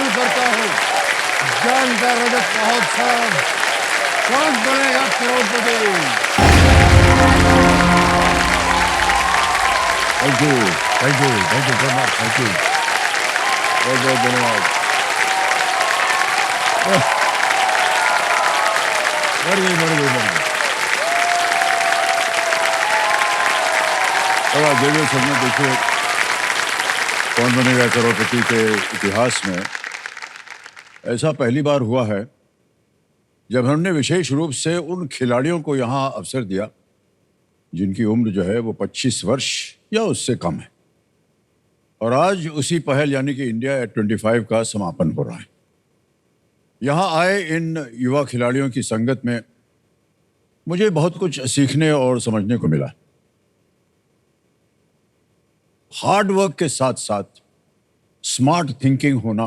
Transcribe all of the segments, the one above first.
शुरू करता हूँ। ज्ञान का रजत महोत्सव, Kaun Banega Crorepati. Thank you, thank you, thank you so much, thank you, बहुत बहुत धन्यवाद। मर गई, मर गई, मर गई। और देखिए सबने देखिए, कौन बनेगा करोड़पति के इतिहास में ऐसा पहली बार हुआ है जब हमने विशेष रूप से उन खिलाड़ियों को यहाँ अवसर दिया जिनकी उम्र जो है वो 25 वर्ष या उससे कम है। और आज उसी पहल यानी कि इंडिया एट 25 का समापन हो रहा है। यहाँ आए इन युवा खिलाड़ियों की संगत में मुझे बहुत कुछ सीखने और समझने को मिला। हार्ड वर्क के साथ साथ स्मार्ट थिंकिंग होना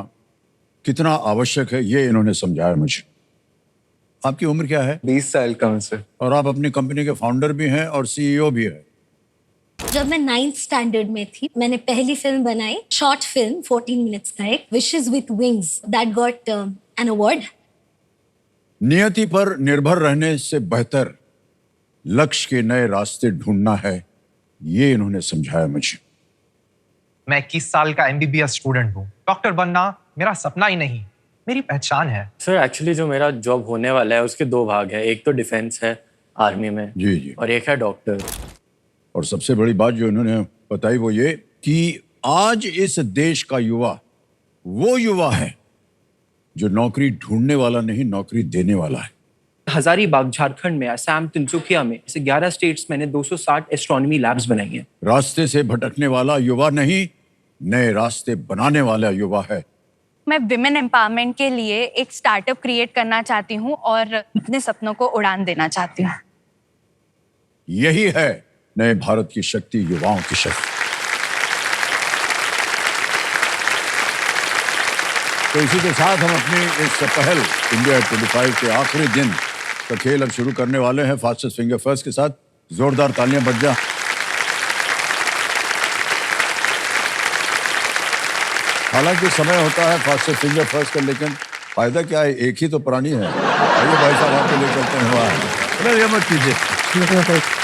कितना आवश्यक है ये इन्होंने समझाया मुझे। आपकी उम्र क्या है? 20 साल का हूं सर। और आप अपनी कंपनी के फाउंडर भी हैं और सीईओ भी है। जब मैं 9th स्टैंडर्ड में थी, मैंने पहली फिल्म बनाई, शॉर्ट फिल्म 14 मिनट्स का एक, wishes with wings, that got an award. नियति पर निर्भर रहने से बेहतर लक्ष्य के नए रास्ते ढूंढना है, ये इन्होंने समझाया मुझे। मैं 21 साल का एमबीबीएस स्टूडेंट हूँ। डॉक्टर बनना मेरा सपना ही नहीं, मेरी पहचान है। सर एक्चुअली जो मेरा जॉब होने वाला है उसके दो भाग है, एक तो डिफेंस है आर्मी में जी जी, और एक है डॉक्टर। और सबसे बड़ी बात जो इन्होंने बताई वो ये कि आज इस देश का युवा वो युवा है जो नौकरी ढूंढने वाला नहीं, नौकरी देने वाला है। हजारीबाग झारखंड में, असम तिनसुकिया में ऐसे 11 स्टेट्स मैंने 260 एस्ट्रोनॉमी लैब्स बनाई हैं। रास्ते से भटकने वाला युवा नहीं, नए रास्ते बनाने वाला युवा है। मैं विमेन एम्पावरमेंट के लिए एक स्टार्टअप क्रिएट करना चाहती हूँ और अपने सपनों को उड़ान देना चाहती हूँ। यही है नए भारत की शक्ति, युवाओं की शक्ति। तो इसी के साथ हम अपनी इस पहल इंडिया 25 के आखिरी दिन का खेल अब शुरू करने वाले हैं फास्टेस्ट फिंगर फर्स्ट के साथ। जोरदार तालियां बज जा। हालांकि समय होता है फास्टेस्ट फिंगर फर्स्ट का, लेकिन फायदा क्या है, एक ही तो प्राणी है। आइए भाई साहब आपको ले चलते हैं वहाँ। अरे ये मत कीजिए,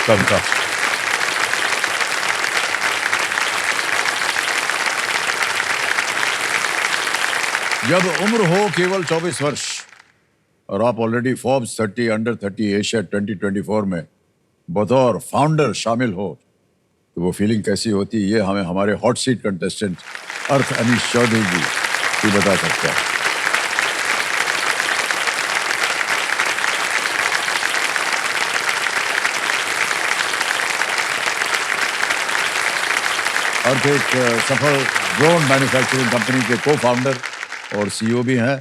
कम का। जब उम्र हो केवल 24 वर्ष और आप ऑलरेडी फोर्ब्स 30 अंडर 30 एशिया 2024 में बतौर फाउंडर शामिल हो तो वो फीलिंग कैसी होती है ये हमें हमारे हॉट सीट कंटेस्टेंट अर्थ अनीश चौधरी जी ही बता सकते हैं। अर्थ एक सफल ड्रोन मैन्युफैक्चरिंग कंपनी के को फाउंडर और सीईओ भी हैं।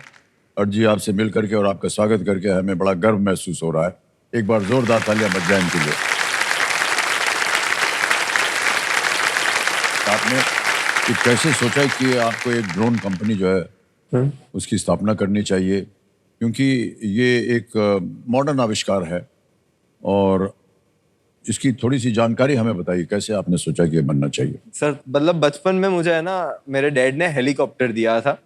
अर्थ जी आपसे मिल करके और आपका स्वागत करके हमें बड़ा गर्व महसूस हो रहा है। एक बार जोरदार तालियां बज जाएं इनके लिए। आपने कि कैसे सोचा कि आपको एक ड्रोन कंपनी जो है उसकी स्थापना करनी चाहिए, क्योंकि ये एक मॉडर्न आविष्कार है और इसकी थोड़ी सी जानकारी हमें बताइए, कैसे आपने सोचा कि ये बनना चाहिए? सर मतलब बचपन में मुझे है ना मेरे डैड ने हेलीकॉप्टर दिया था,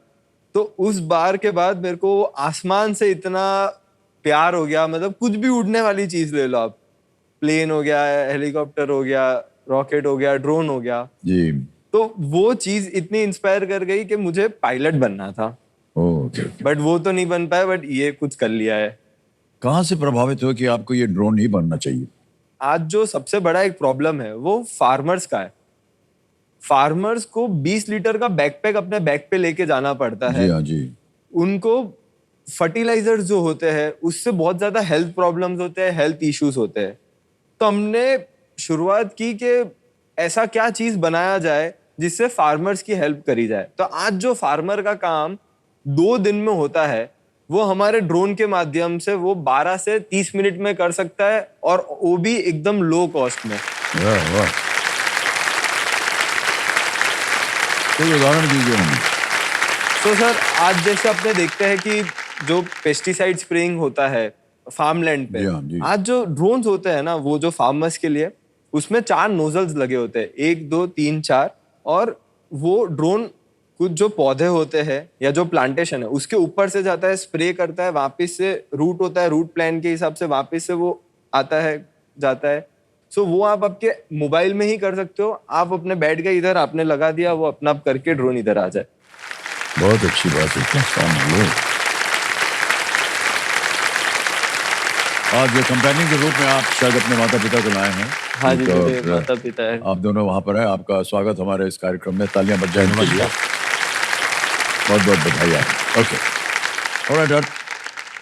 तो उस बार के बाद मेरे को आसमान से इतना प्यार हो गया। मतलब कुछ भी उड़ने वाली चीज ले लो आप, प्लेन हो गया, हेलीकॉप्टर हो गया, रॉकेट हो गया, ड्रोन हो गया जी, तो वो चीज इतनी इंस्पायर कर गई कि मुझे पायलट बनना था। ओके। बट वो तो नहीं बन पाया, बट ये कुछ कर लिया है। कहाँ से प्रभावित हो कि आपको ये ड्रोन ही बनना चाहिए? आज जो सबसे बड़ा एक प्रॉब्लम है वो फार्मर्स का है। फार्मर्स को 20 लीटर का बैकपैक अपने बैक पे लेके जाना पड़ता है। जी हाँ जी। उनको फर्टिलाइजर्स जो होते हैं उससे बहुत ज्यादा हेल्थ प्रॉब्लम्स होते हैं, हेल्थ इश्यूज होते हैं। तो हमने शुरुआत की कि ऐसा क्या चीज बनाया जाए जिससे फार्मर्स की हेल्प करी जाए। तो आज जो फार्मर का काम 2 दिन में होता है वो हमारे ड्रोन के माध्यम से वो 12 से 30 मिनट में कर सकता है, और वो भी एकदम लो कॉस्ट में। वाह वाह, कोई उदाहरण दीजिए हमें। तो सर आज जैसे अपने देखते हैं कि जो पेस्टिसाइड स्प्रेइंग होता है फार्मलैंड पे, जी। आज जो ड्रोन्स होते हैं ना वो जो फार्मर्स के लिए, उसमें 4 नोजल्स लगे होते हैं, 1 2 3 4, और वो ड्रोन कुछ जो पौधे होते हैं या जो प्लांटेशन है उसके ऊपर से जाता है, स्प्रे करता है, वापस से रूट होता है, रूट प्लान के हिसाब से वापस से वो आता है, जाता है। सो वो आप आपके मोबाइल में ही कर सकते हो। आप अपने बैठ गए इधर, आपने लगा दिया, वो अपना आप करके ड्रोन इधर आ जाए। बहुत अच्छी बात है। आज कंपेनियन के रूप में आप शायद अपने माता पिता को लाए हैं। हाँ जी, तो मेरे माता पिता है। आप दोनों वहाँ पर हैं। आपका स्वागत हमारे इस कार्यक्रम में, तालियां बज जाए इनके लिए। बहुत बहुत बधाई आपको। ओके, ऑलराइट डैड,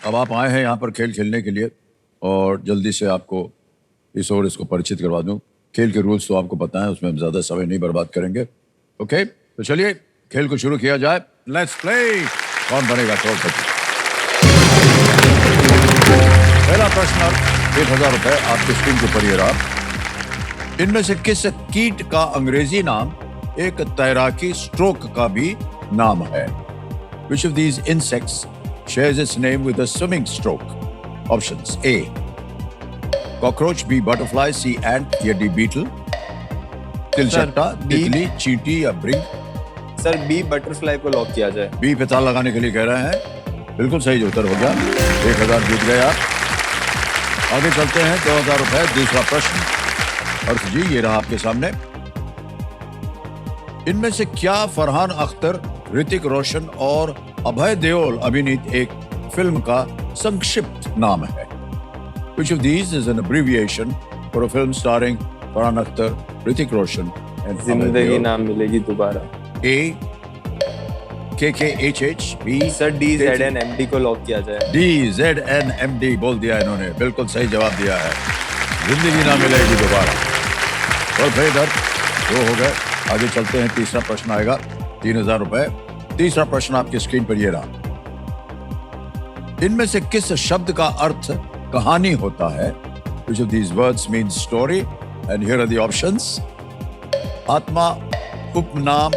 अब आप आए हैं यहाँ पर खेल खेलने के लिए और जल्दी से आपको इसको परिचित करवा दूं। खेल के रूल्स तो आपको पता है, उसमें हम ज़्यादा समय नहीं बर्बाद करेंगे। ओके, तो चलिए खेल को शुरू किया जाए। Let's play. कौन बनेगा करोड़पति? पहला प्रश्न 1000 रुपए आपके स्क्रीन के ऊपर ये रहा। इनमें से किस कीट का अंग्रेजी नाम एक तैराकी स्ट्रोक का भी नाम है? Which of these insects shares its name with a swimming stroke? Options: A, cockroach, B, butterfly, C, ant, या D, beetle? तिलचट्टा, B. तितली, चींटी या ब्रिंग? सर बी, बटरफ्लाई को लॉक किया जाए। बी पे ताल लगाने के लिए कह रहे हैं। बिल्कुल सही उत्तर हो गया। 1000 जीत गए आप। आगे चलते हैं। 2000 रुपए। दूसरा प्रश्न अर्थ जी, ये रहा आपके सामने। इनमें से क्या फरहान अख्तर, ऋतिक रोशन और अभय देओल अभिनीत एक फिल्म का संक्षिप्त नाम है? Which of these is an abbreviation for a film starring Farhan Akhtar, Hrithik Roshan and अभय जिंदगी देओल? नाम मिलेगी दोबारा। A, KKHH, B, sir D, Z N M D को लॉक किया जाए। DZNMD बोल दिया इन्होंने। बिल्कुल सही जवाब दिया है। जिंदगी ना मिलेगी दोबारा। और भाई इधर 2 हो गए। आगे चलते हैं। तीसरा प्रश्न आएगा। 3000 रुपए। तीसरा प्रश्न आपकी स्क्रीन पर ये रहा। इनमें से किस शब्द का अर्थ कहानी होता है? Which of these words means story? And here are the options. आत्मा, उपनाम,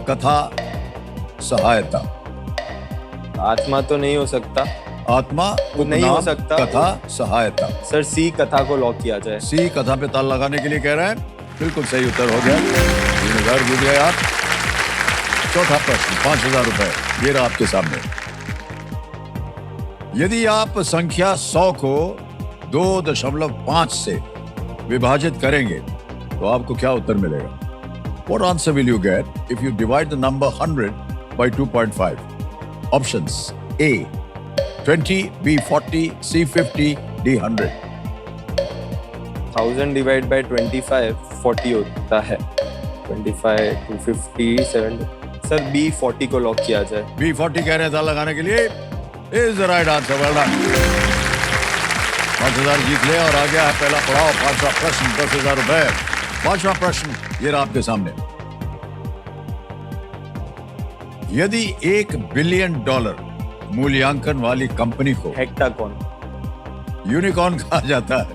कथा, सहायता। आत्मा तो नहीं हो सकता। आत्मा, नहीं हो उपनाम, सकता। कथा, सहायता। सर सी, कथा को लॉक किया जाए। सी, कथा पे ताल लगाने के लिए कह रहे हैं। बिल्कुल सही उत्तर हो गया। 3000 जीत गए आप। चौथा प्रश्न 5000 रुपए, ये रहा आपके सामने। यदि आप संख्या 100 को 2.5 से विभाजित करेंगे तो आपको क्या उत्तर मिलेगा? What answer will you get if you divide the number 100 by 2.5? Options: A, 20, B, 40, C, 50, D, 100. 1000 divide by 25 40 होता है। 25 250 7। सर बी, 40 को लॉक किया जाए। B, 40 कह रहे हैं ताल लगाने के लिए। Is the right answer. Well done. 5000 जीत ले और आ गया है पहला पड़ाव। 5वां प्रश्न 10,000 रुपए। 5वां प्रश्न ये रहा आपके सामने। यदि $1 बिलियन मूल्यांकन वाली कंपनी को हेक्टाकॉन। यूनिकॉर्न कहा जाता है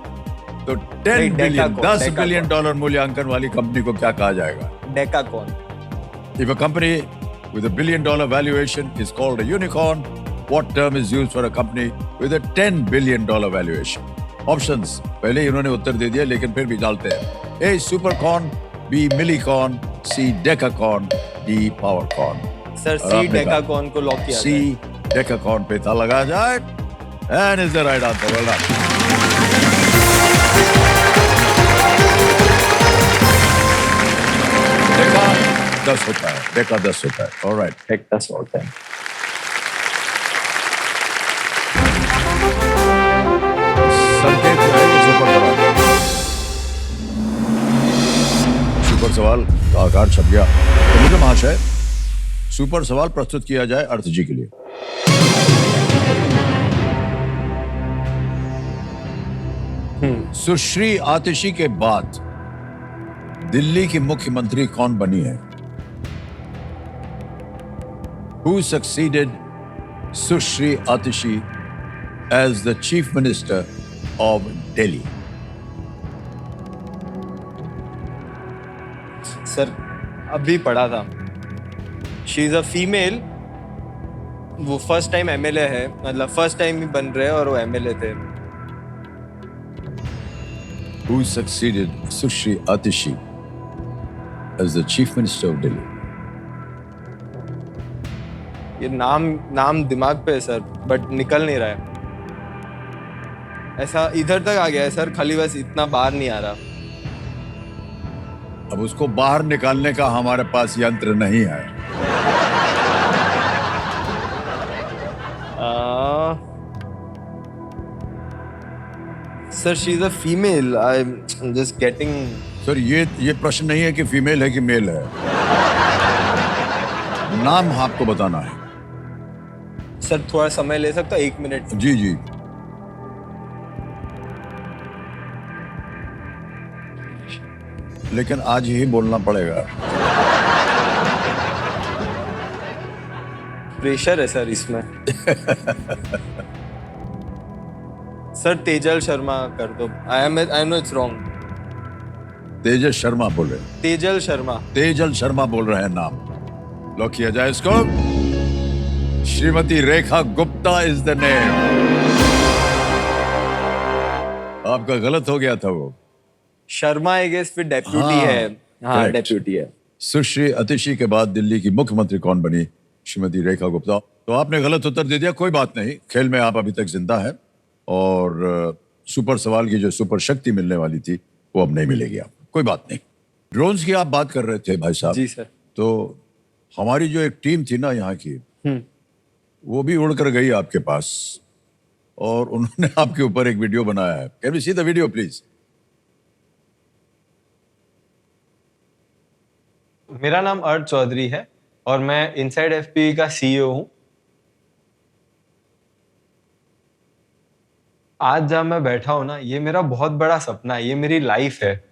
तो 10 नहीं, बिलियन डेकाकॉन, 10 बिलियन डॉलर मूल्यांकन वाली कंपनी को क्या कहा जाएगा? Decacorn. If a company with $1 billion valuation is called a unicorn, what term is used for a company with a $10 billion valuation? Options पहले इन्होंने उत्तर दे दिया लेकिन फिर भी डालते हैं। A, supercorn, B, millicorn, C, decacorn, D, powercorn. Sir और सी, आपने कहा डेकाकॉन को लॉक किया C, जाए। decacorn पे ताला लगाया जाए and is the right answer. Well done. Deka 10 होता है। डेका 10 होता है। All right. हेक्टा होता है। संकेत जो है वो सुपर सवाल। सुपर सवाल का आकार छप गया। तो मुझे महाशय सुपर सवाल प्रस्तुत किया जाए अर्थ जी के लिए। सुश्री आतिशी के बाद दिल्ली की मुख्यमंत्री कौन बनी है? Who succeeded Sushri Atishi as the Chief Minister of Delhi? Sir अभी पढ़ा था। She is a female. वो फर्स्ट टाइम एमएलए है, मतलब फर्स्ट टाइम ही बन रहे हैं और वो एमएलए थे। Who succeeded Sushri Atishi as the Chief Minister of Delhi? ये नाम दिमाग पे है सर, बट निकल नहीं रहा है। ऐसा इधर तक आ गया है सर, खाली बस इतना बाहर नहीं आ रहा। अब उसको बाहर निकालने का हमारे पास यंत्र नहीं है। Sir she is a female, I am just getting. Sir ये प्रश्न नहीं है कि फीमेल है कि मेल है। नाम आपको बताना है। सर थोड़ा समय ले सकता, 1 मिनट? जी जी। लेकिन आज ही बोलना पड़ेगा। प्रेशर है सर इसमें। सर तेजल शर्मा कर दो। I know it's wrong. Tejas Sharma बोले। तेजल शर्मा। तेजल शर्मा बोल रहे हैं नाम। लॉक किया जाए इसको। Shrimati Rekha Gupta is the name. आपका गलत हो गया था वो। शर्मा आई गेस फिर डेप्यूटी हाँ, है। हाँ correct. डेप्यूटी है। सुश्री अतिशी के बाद दिल्ली की मुख्यमंत्री कौन बनी? श्रीमती रेखा गुप्ता। तो आपने गलत उत्तर दे दिया, कोई बात नहीं, खेल में आप अभी तक जिंदा हैं और सुपर सवाल की जो सुपर शक्ति मिलने वाली थी वो अब नहीं मिलेगी आपको, कोई बात नहीं। ड्रोन्स की आप बात कर रहे थे भाई साहब। जी सर। तो हमारी जो एक टीम थी ना यहाँ की, वो भी उड़कर गई आपके पास और उन्होंने आपके ऊपर एक वीडियो बनाया है। Can we see the video please? मेरा नाम अर्थ चौधरी है और मैं इनसाइड एफपी का सीईओ हूँ। आज जहाँ मैं बैठा हूं ना, ये मेरा बहुत बड़ा सपना है, ये मेरी लाइफ है।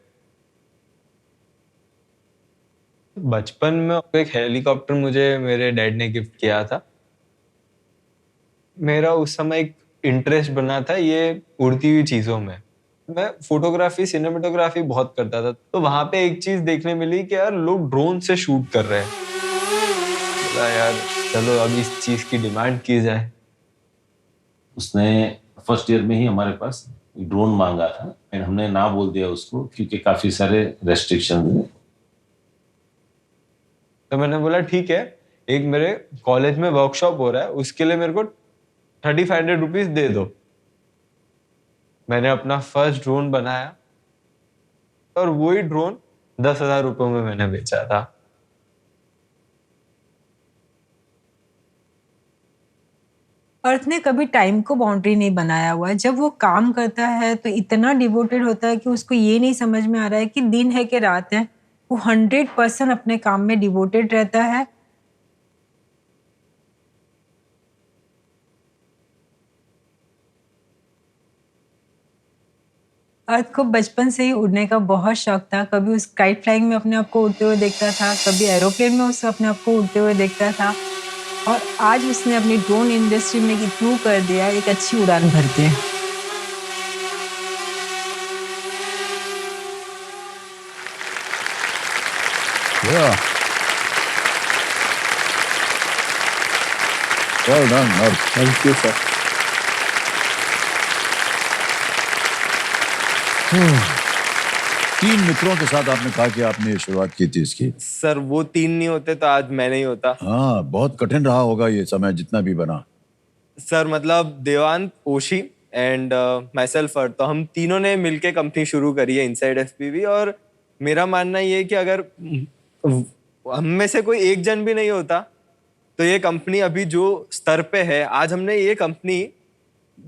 बचपन में एक हेलीकॉप्टर मुझे मेरे डैड ने गिफ्ट किया था। मेरा उस समय एक इंटरेस्ट बना था ये उड़ती हुई चीजों में। मैं फोटोग्राफी सिनेमेटोग्राफी बहुत करता था, तो वहां पे एक चीज देखने मिली कि यार लोग ड्रोन से शूट कर रहे हैं। बोला यार चलो अब इस चीज की डिमांड की जाए। उसने फर्स्ट ईयर में ही हमारे पास ड्रोन मांगा था और हमने ना बोल दिया उसको क्योंकि काफी सारे रेस्ट्रिक्शन थे। तो मैंने बोला ठीक है, एक मेरे कॉलेज में वर्कशॉप हो रहा है, उसके लिए मेरे को 3500 रुपीज दे दो। मैंने अपना फर्स्ट ड्रोन बनाया और वही ड्रोन 10,000 रुपयों में मैंने बेचा था। अर्थ ने कभी टाइम को बाउंड्री नहीं बनाया हुआ है। जब वो काम करता है तो इतना डिवोटेड होता है कि उसको ये नहीं समझ में आ रहा है कि दिन है कि रात है। वो 100% अपने काम में डिवोटेड रहता है। अर्थ को बचपन से ही उड़ने का बहुत शौक था। कभी उस काइट फ्लाइंग में अपने आप को उड़ते हुए देखता था, कभी एरोप्लेन में उसे अपने आप को उड़ते हुए देखता था और आज उसने अपनी ड्रोन इंडस्ट्री में इतना कर दिया, एक अच्छी उड़ान भरते हैं। Well done, Arth. Thank you sir. तीन मित्रों के साथ आपने कहा कि आपने ये शुरुआत की थी इसकी। सर वो 3 नहीं होते तो आज मैं नहीं होता। हाँ, बहुत कठिन रहा होगा ये समय जितना भी बना। सर मतलब देवांत, ओशी एंड माई सेल्फ, तो हम तीनों ने मिलके कंपनी शुरू करी है इनसाइड एफपीवी। और मेरा मानना ये है कि अगर हम में से कोई एक जन भी नहीं होता तो ये कंपनी अभी जो स्तर पे है, आज हमने ये कंपनी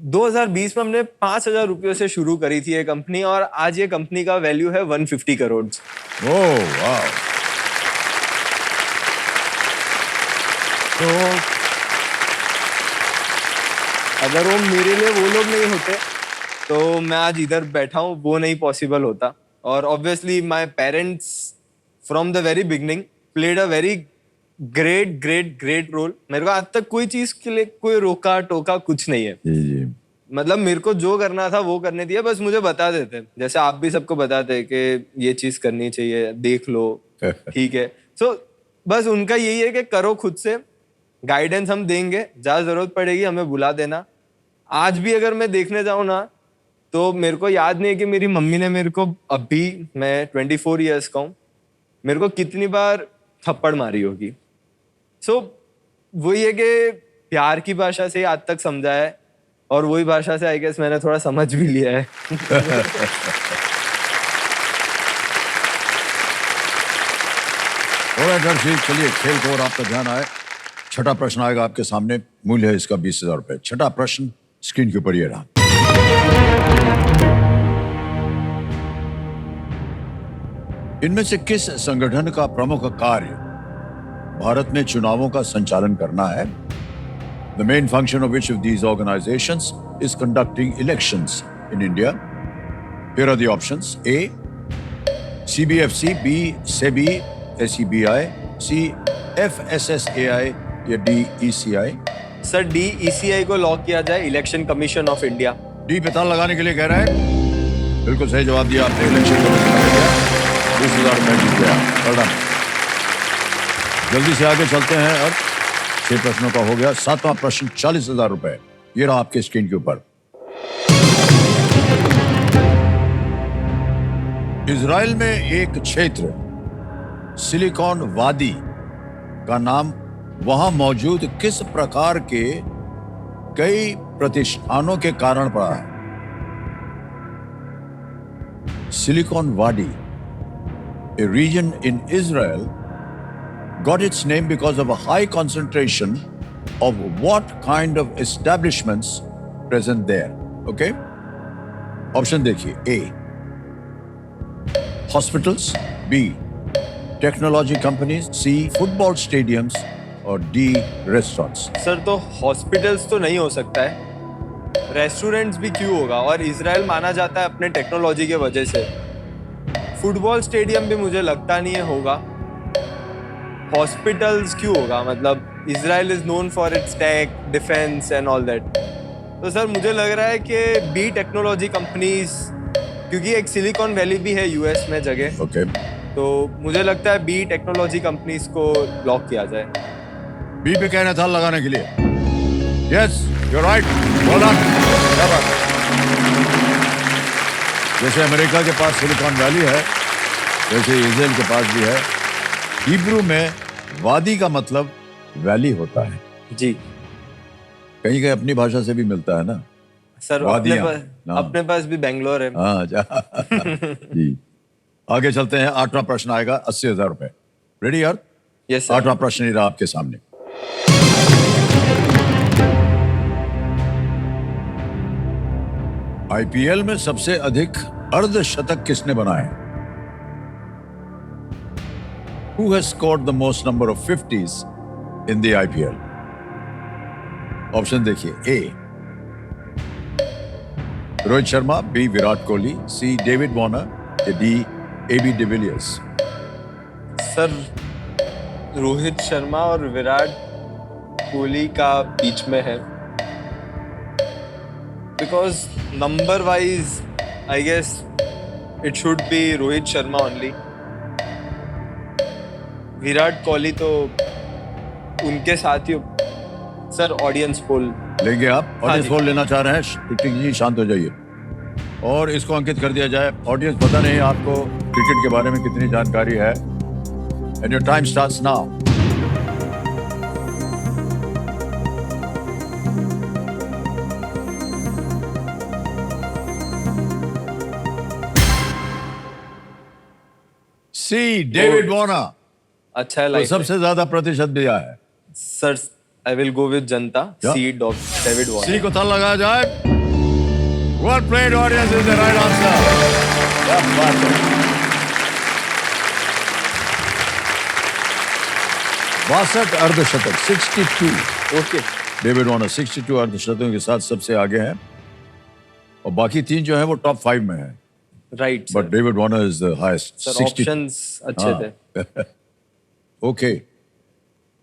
2020 में हमने 5,000 रुपयों से शुरू करी थी ये कंपनी और आज ये कंपनी का वैल्यू है 150 करोड़। ओह वाह। तो अगर वो मेरे लिए वो लोग नहीं होते तो मैं आज इधर बैठा हूँ, वो नहीं पॉसिबल होता। और obviously my parents from the very beginning played a very great great great role. मेरे को आज तक कोई चीज के लिए कोई रोका टोका कुछ नहीं है। जी जी। मतलब मेरे को जो करना था वो करने दिया, बस मुझे बता देते, जैसे आप भी सबको बताते कि ये चीज करनी चाहिए, देख लो, ठीक है। सो बस उनका यही है कि करो खुद से, गाइडेंस हम देंगे, जहाँ जरूरत पड़ेगी हमें बुला देना। आज भी अगर मैं देखने जाऊँ ना तो मेरे को याद नहीं है कि मेरी मम्मी ने मेरे को, अभी मैं 24 ईयर्स का हूँ, मेरे को कितनी बार थप्पड़ मारी होगी। सो वही है कि प्यार की भाषा से ही आज तक समझा है और वही भाषा से आई गेस मैंने थोड़ा समझ भी लिया है. ऑलराइट हर्षित, चलिए खेल को और आपका ध्यान आए. छठा प्रश्न आएगा आपके सामने. मूल्य है इसका 20,000 रुपए. छठा प्रश्न स्क्रीन के ऊपर ये रहा. इनमें से किस संगठन का प्रमुख कार्य भारत में चुनावों का संचालन करना है? The main function of which of these organizations is conducting elections in India? Here are the options. A. CBFC, B. SEBI, SEBI, C. FSSAI या D. ECI. Sir D ECI को लॉक किया जाए, election commission of India. D पे ताला लगाने के लिए कह रहे हैं. बिल्कुल सही जवाब दिया आपने. Election commission of India. 20,000 रुपए जीत गया. Well done. जल्दी से आगे चलते हैं. अब 6 प्रश्नों का हो गया. 7वां प्रश्न 40,000 रुपए. ये रहा आपके स्क्रीन के ऊपर. इजराइल में एक क्षेत्र सिलिकॉन वादी का नाम वहां मौजूद किस प्रकार के कई प्रतिष्ठानों के कारण पड़ा है? सिलिकॉन वादी, a region in Israel, got its name because of a high concentration of what kind of establishments present there? Okay? Option देखिए. A. Hospitals. B. Technology companies. C. Football stadiums. और D. Restaurants. सर तो hospitals तो नहीं हो सकता है, restaurants भी क्यों होगा, और इजराइल माना जाता है अपने टेक्नोलॉजी के वजह से. फुटबॉल स्टेडियम भी मुझे लगता नहीं है होगा. हॉस्पिटल्स क्यों होगा, मतलब Israel is known for its tech, defence and all that. तो सर मुझे लग रहा है कि बी टेक्नोलॉजी कंपनीज, क्योंकि एक सिलिकॉन वैली भी है यूएस में जगह. Okay. तो मुझे लगता है बी टेक्नोलॉजी कंपनीज को लॉक किया जाए. B पे कहना था लगाने के लिए. Yes, you're right. Well done. क्या बात है. जैसे अमेरिका के पास सिलिकॉन वैली है, वैसे इजराइल के पास भी है. हिब्रू में वादी का मतलब वैली होता है. जी कहीं कहीं अपनी भाषा से भी मिलता है ना. सर, वादियाँ. अपने पास भी बेंगलोर है. हाँ जा. जी. आगे चलते हैं. 8वां प्रश्न आएगा. 80,000 रुपए. रेडी यार? Yes sir. 8वां प्रश्न ही रहा आपके सामने. आईपीएल में सबसे अधिक अर्धशतक किसने बनाए? Who has scored the most number of 50s in the IPL? Option देखिए. A. Rohit Sharma, B. Virat Kohli, C. David Warner, D. AB de Villiers. Sir Rohit Sharma और विराट कोहली का बीच में है, because number wise I guess it should be Rohit Sharma only. Virat Kohli तो उनके साथ ही. सर ऑडियंस पोल लेंगे आप? ऑडियंस जी. पोल लेना चाह रहे हैं? टिक जी शांत हो जाइए और इसको अंकित कर दिया जाए. ऑडियंस पता नहीं आपको क्रिकेट के बारे में कितनी जानकारी है. And your time starts now. C. David Warner. अच्छा है. तो लाइक सबसे ज्यादा प्रतिशत दिया है. Sir I will go with जनता. Yeah. C David C Warner. को ताला लगाया जाए. Well played. Audience is the right answer. क्या बात है. 62 अर्धशतक. 62. ओके. डेविड वार्नर 62 अर्धशतकों के साथ सबसे आगे हैं और बाकी 3 जो हैं वो टॉप 5 में हैं. Right but David Warner is the highest. Sir. Options अच्छे थे. ओके.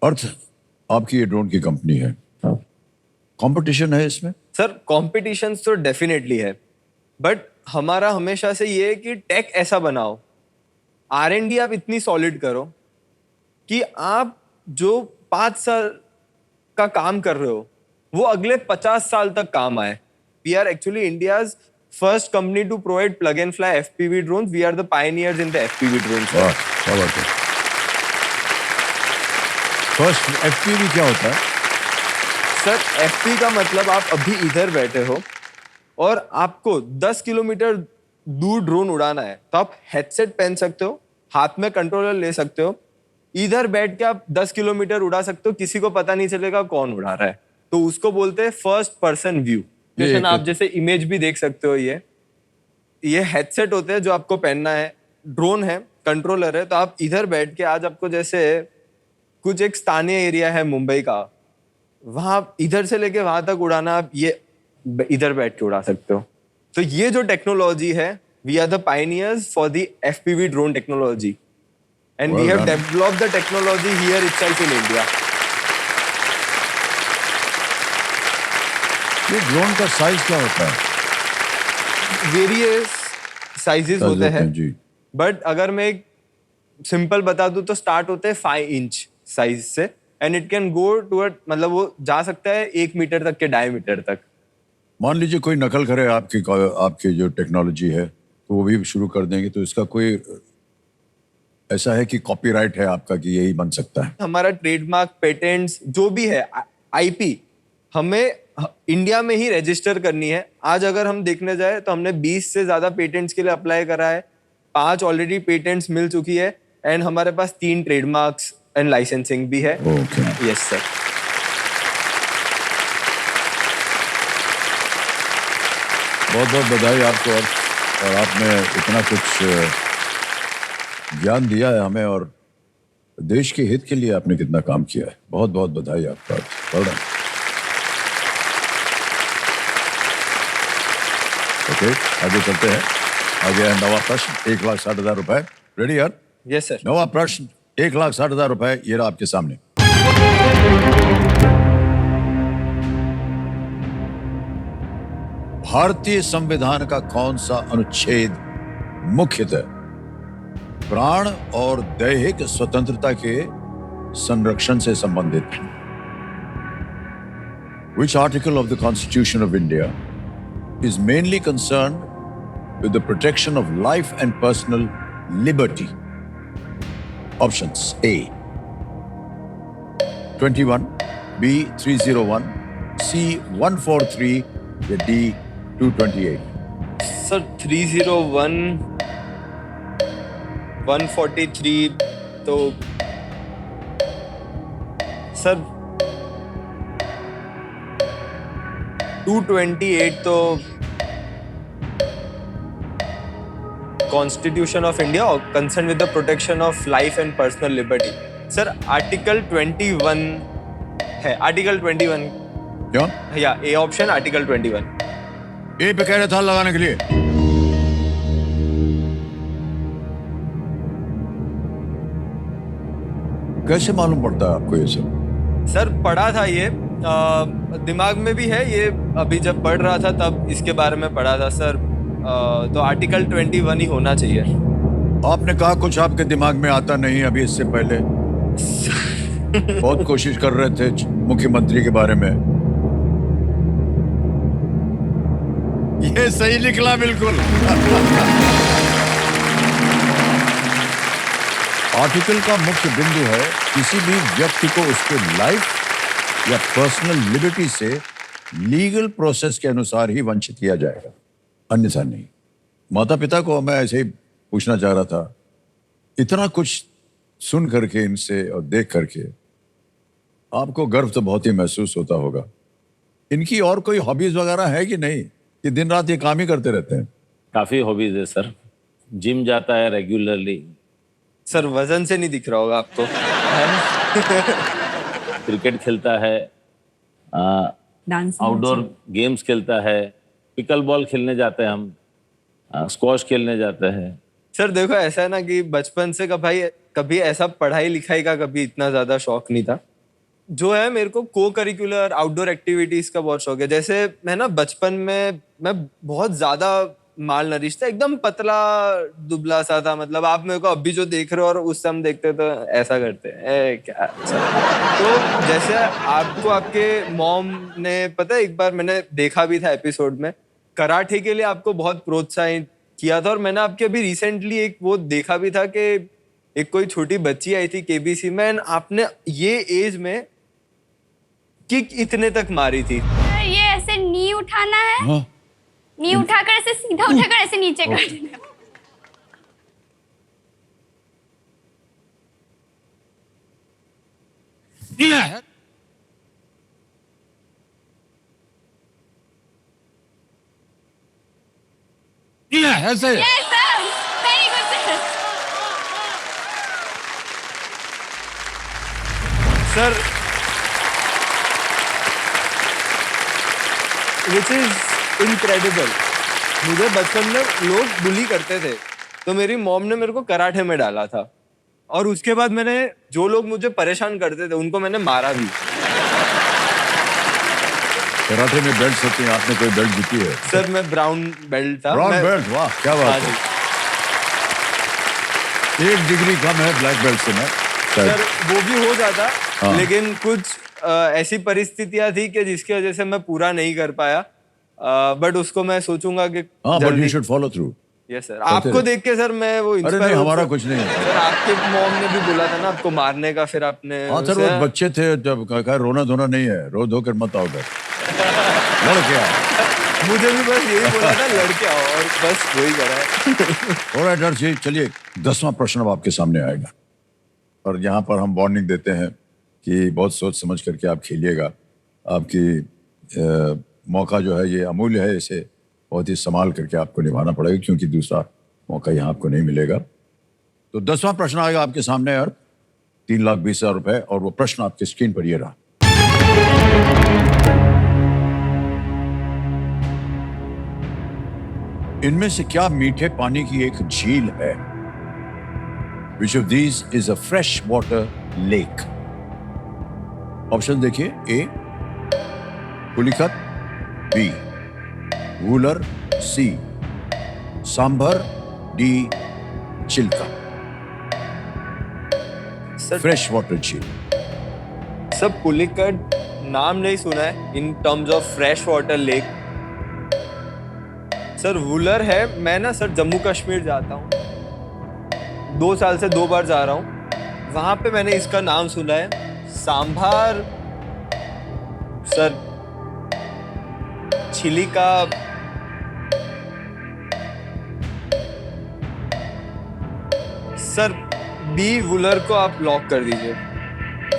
अर्थ आपकी ये ड्रोन की कंपनी है. कंपटीशन है इसमें? सर कॉम्पिटिशन तो डेफिनेटली है, बट हमारा हमेशा से ये है कि टेक ऐसा बनाओ, R&D आप इतनी सॉलिड करो कि आप जो 5 साल का काम कर रहे हो वो अगले 50 साल तक काम आए. We are actually India's first company to provide plug and fly FPV drones. We are the pioneers in the FPV drones. वाह, क्या बात है. फर्स्ट एफपीवी क्या होता है? सर एफपी का मतलब आप अभी इधर बैठे हो और आपको 10 किलोमीटर दूर ड्रोन उड़ाना है, तो आप हेडसेट पहन सकते हो, हाथ में कंट्रोलर ले सकते हो, इधर बैठ के आप 10 किलोमीटर उड़ा सकते हो, किसी को पता नहीं चलेगा कौन उड़ा रहा है। तो उसको बोलते हैं फर्स्ट पर्सन व्यू। आप जैसे इमेज भी देख सकते हो, ये हेडसेट होते हैं जो आपको पहनना है, ड्रोन है, कंट्रोलर है, तो आप इधर बैठ के आज आपको जैसे कुछ एक स्थानीय एरिया है मुंबई का, वहां इधर से लेके वहां तक उड़ाना, आप ये इधर बैठ के उड़ा सकते हो। तो ये जो टेक्नोलॉजी है, we are the pioneers for the FPV drone technology and we have developed the technology here itself in India. ये ड्रोन का साइज क्या होता है? वेरियस साइजेस होते हैं जी। बट अगर मैं एक सिंपल बता दूं तो स्टार्ट होते हैं 5 इंच साइज से and it can go toward, मतलब वो जा सकता है 1 मीटर तक के डायमीटर तक। मान लीजिए कोई नकल करे आपकी जो टेक्नोलॉजी है, तो वो भी शुरू कर देंगे, तो इसका कोई ऐसा है कि कॉपीराइट है आपका कि यही बन सकता है? हमारा ट्रेडमार्क, पेटेंट्स जो भी है, आईपी हमें इंडिया में ही रजिस्टर करनी है। आज अगर हम देखने जाए तो हमने 20 से ज्यादा पेटेंट्स के लिए अप्लाई करा है, 5 ऑलरेडी पेटेंट्स मिल चुकी है एंड हमारे पास 3 ट्रेडमार्क्स एंड लाइसेंसिंग भी है। ओके। Yes sir. बहुत बहुत बधाई आपको, और आपने इतना कुछ ज्ञान दिया है हमें, और देश के हित के लिए आपने कितना काम किया है। बहुत बहुत बधाई आपका। ओके, आगे चलते हैं। आगे है नवा प्रश्न, 1,60,000 रुपए। रेडी यार? Yes sir. नवा प्रश्न 1,60,000 रुपए, ये रहा आपके सामने। भारतीय संविधान का कौन सा अनुच्छेद मुख्यतः प्राण और दैहिक स्वतंत्रता के संरक्षण से संबंधित है? Which article of the Constitution of India is mainly concerned with the protection of life and personal liberty? Options: A, 21, B, 301, C, 143, या D, 228? सर 301, 143, तो सर 228 तो कॉन्स्टिट्यूशन ऑफ इंडिया और concern with the protection of life and personal liberty. Sir article 21 है, article 21। क्यों? या A option, article 21। ए पे कह रहे था लगाने के लिए। कैसे मालूम पड़ता है आपको ये सब? सर पढ़ा था ये, दिमाग में भी है ये, अभी जब पढ़ रहा था तब इसके बारे में पढ़ा था सर। तो आर्टिकल 21 ही होना चाहिए। आपने कहा कुछ आपके दिमाग में आता नहीं अभी, इससे पहले बहुत कोशिश कर रहे थे मुख्यमंत्री के बारे में। ये सही निकला बिल्कुल। आर्टिकल का मुख्य बिंदु है किसी भी व्यक्ति को उसके लाइफ या पर्सनल लिबर्टी से लीगल प्रोसेस के अनुसार ही वंचित किया जाएगा, अन्यथा नहीं। माता पिता को मैं ऐसे ही पूछना चाह रहा था, इतना कुछ सुन करके इनसे और देख करके आपको गर्व तो बहुत ही महसूस होता होगा। इनकी और कोई हॉबीज वगैरह है कि नहीं, कि दिन रात ये काम ही करते रहते हैं? काफी हॉबीज है सर। जिम जाता है रेगुलरली। सर वजन से नहीं दिख रहा होगा आपको। क्रिकेट खेलता है, आउटडोर गेम्स खेलता है, पिकल बॉल खेलने जाते हैं हम, स्क्वॉश खेलने जाते हैं। सर देखो ऐसा है ना कि बचपन से कभी ऐसा पढ़ाई लिखाई का कभी इतना ज्यादा शौक नहीं था। जो है मेरे को को करिकुलर आउटडोर एक्टिविटीज का बहुत शौक है। जैसे मैं ना बचपन में मैं बहुत ज्यादा माल नरिश था, एकदम पतला दुबला सा था। मतलब आप मेरे को अभी जो देख रहे हो और उस समय देखते तो ऐसा करते हैं क्या। तो जैसे आपको आपके मॉम ने पता है, एक बार मैंने देखा भी था एपिसोड में, कराटे के लिए आपको बहुत प्रोत्साहित किया था। और मैंने आपके अभी रिसेंटली एक वो देखा भी था कि एक कोई छोटी बच्ची आई थी केबीसी में and आपने ये एज में किक इतने तक मारी थी। सर, ये ऐसे नी उठाना है, हाँ नी उठाकर ऐसे सीधा उठाकर ऐसे नीचे कर देना है। ऐसे Yes, sir. Very good, sir. Sir which is incredible. मुझे बचपन में लोग बुली करते थे तो मेरी मॉम ने मेरे को कराटे में डाला था और उसके बाद मैंने जो लोग मुझे परेशान करते थे उनको मैंने मारा भी। कराटे में बेल्ट होती हैं, आपने कोई बेल्ट जीती है? सर मैं ब्राउन बेल्ट था। ब्राउन मैं- बेल्ट, वाह क्या हाँ बात जी। है। 1 डिग्री कम है ब्लैक बेल्ट से मैं शायद। सर वो भी हो जाता हाँ। लेकिन कुछ ऐसी परिस्थितियां थी कि जिसकी वजह से मैं पूरा नहीं कर पाया, बट उसको मैं सोचूंगा कि हाँ बट यू जल्दी। Should follow through. Yes sir, आपको देख के सर मैं वो अरे इंस्पायर नहीं, हो- हमारा कुछ नहीं है। सर आपके मॉम ने भी बोला था ना आपको मारने का, फिर आपने हाँ सर, उसे- वो बच्चे थे जब कहा रोना धोना नहीं है, रो धो कर मत आओ घर, लड़के आओ। मुझे भी बस यही बोला था लड़के आओ और बस वही करा है। ऑलराइट डर जी, चलिए 10वां प्रश्न अब आपके सामने आएगा और यहाँ पर हम वार्निंग देते हैं कि बहुत सोच समझ करके आप खेलिएगा। आपकी मौका जो है ये अमूल्य है, इसे बहुत ही संभाल करके आपको निभाना पड़ेगा क्योंकि दूसरा मौका यहाँ आपको नहीं मिलेगा। तो 10वां प्रश्न आएगा आपके सामने और 3,20,000 रुपए, और वो प्रश्न आपकी स्क्रीन पर ये रहा। इनमें से क्या मीठे पानी की एक झील है? Which of these is a fresh water lake? Option देखिए, A Pulicat, B Wular, C Sambhar, D Chilka. Sir fresh water झील। सब पुलिकट नाम नहीं सुना है in terms of fresh water lake. Sir Wular है, मैं ना सर जम्मू कश्मीर जाता हूँ, 2 साल से 2 बार जा रहा हूँ, वहां पे मैंने इसका नाम सुना है। Sambar sir छिलिका, sir B Wular को आप लॉक कर दीजिए।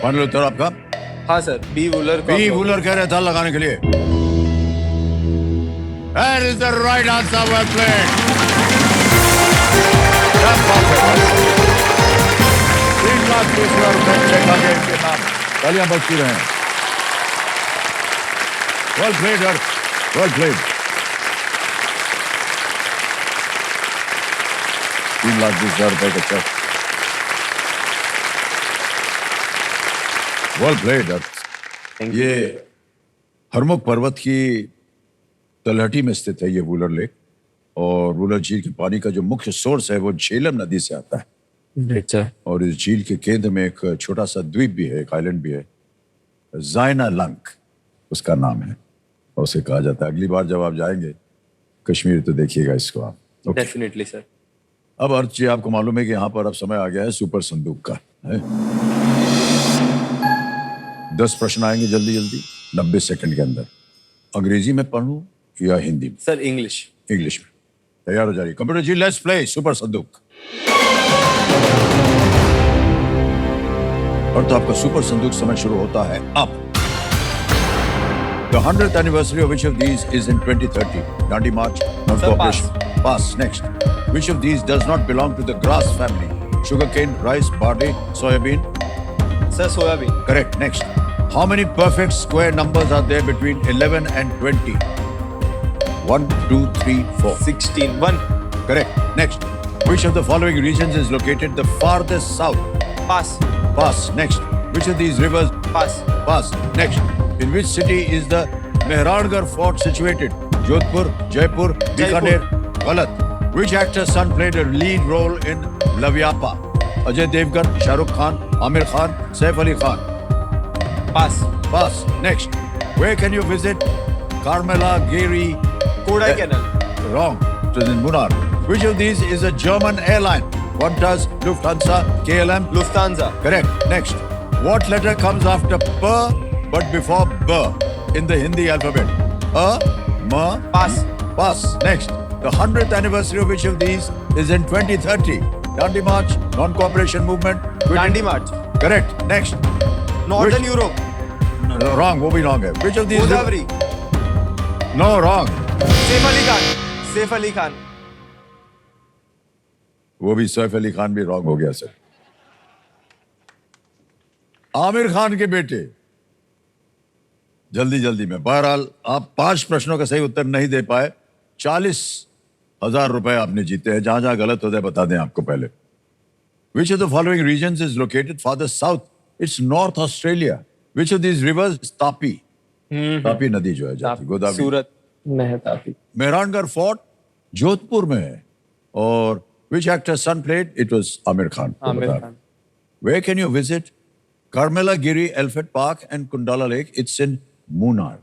फाइनल उत्तर आपका? हाँ सर, बी वूलर को बी आप lock- वूलर कह रहे था लगाने के लिए। That is the right answer. Well played. That's perfect. 3,20,000 रुपए चेक आ गए इनके नाम। तालियां बजती रहें। Well played, sir. Well played. 3,20,000 रुपए का चेक। Well played, sir. ये हरमुख पर्वत की तलहटी में स्थित है ये वूलर लेक, और वूलर झील के पानी का जो मुख्य सोर्स है वो झेलम नदी से आता है। अच्छा। और इस झील के केंद्र में एक छोटा सा द्वीप भी है, एक आइलैंड भी है, जायना लंक उसका नाम है, और उसे कहा जाता है। अगली बार जब आप जाएंगे कश्मीर तो देखिएगा इसको आप। Okay. Definitely sir. अब अर्थ जी, आपको मालूम है कि यहाँ पर अब समय आ गया है सुपर संदूक का है। 10 प्रश्न आएंगे जल्दी जल्दी 90 सेकंड के अंदर। अंग्रेजी में पढ़ूं या हिंदी में? Sir English. इंग्लिश में। तैयार हो जाइए computer ji, let's play super Sandook. और तो आपका सुपर संदूक समय शुरू होता है अब। The 100th anniversary of which of these is in 2030? Dandi March, not Sir, cooperation. Pass. Next. Which of these does not belong to the grass family? Sugarcane, rice, barley, soybean? Sir soybean. Correct. Next. How many perfect square numbers are there between 11 and 20? 1, 2, 3, 4. 16 1 Correct. Next. Which of the following regions is located the farthest south? Pass Pass. Next. Which of these rivers? Pass Pass. Next. In which city is the Mehrangarh Fort situated? Jodhpur, Jaipur, Bikaner? Galat. Which actor's son played a lead role in Lavyapa? Ajay Devgan, Shah Rukh Khan, Amir Khan, Saif Ali Khan? Pass Pass. Next. Where can you visit Carmela Geri? Kodaikanal. Wrong. It was in Munnar. Which of these is a German airline? Qantas, Lufthansa, KLM. Lufthansa. Correct. Next. What letter comes after P but before B in the Hindi alphabet? A, M, Pass. Pass. Next. The 100th anniversary of which of these is in 2030? Dandi March, Non-Cooperation Movement. Dandi March. Correct. Next. Northern Which- Europe. No, wrong. वो भी wrong है. Which of these? Godavari. No, wrong. Saif Ali Khan. Saif Ali Khan. वो भी सैफ अली खान भी wrong हो गया sir. Aamir Khan के बेटे. जल्दी जल्दी में. बहरहाल आप 5 प्रश्नों का सही उत्तर नहीं दे पाए. 40,000 रुपए आपने जीते हैं. जहां जहां गलत होता है बता दें आपको पहले. Which of the following regions is located farther south? It's North Australia. Which of these rivers is Tapi? Tapi नदी जो है जाती गोदावरी. सूरत में है तापी. मेहरानगढ़ फोर्ट जोधपुर में है. और which actor's son played? It was Amir Khan. Aamir Khan. Where can you visit? Carmela Giri Elephant Park and Kundala Lake. It's in Munnar.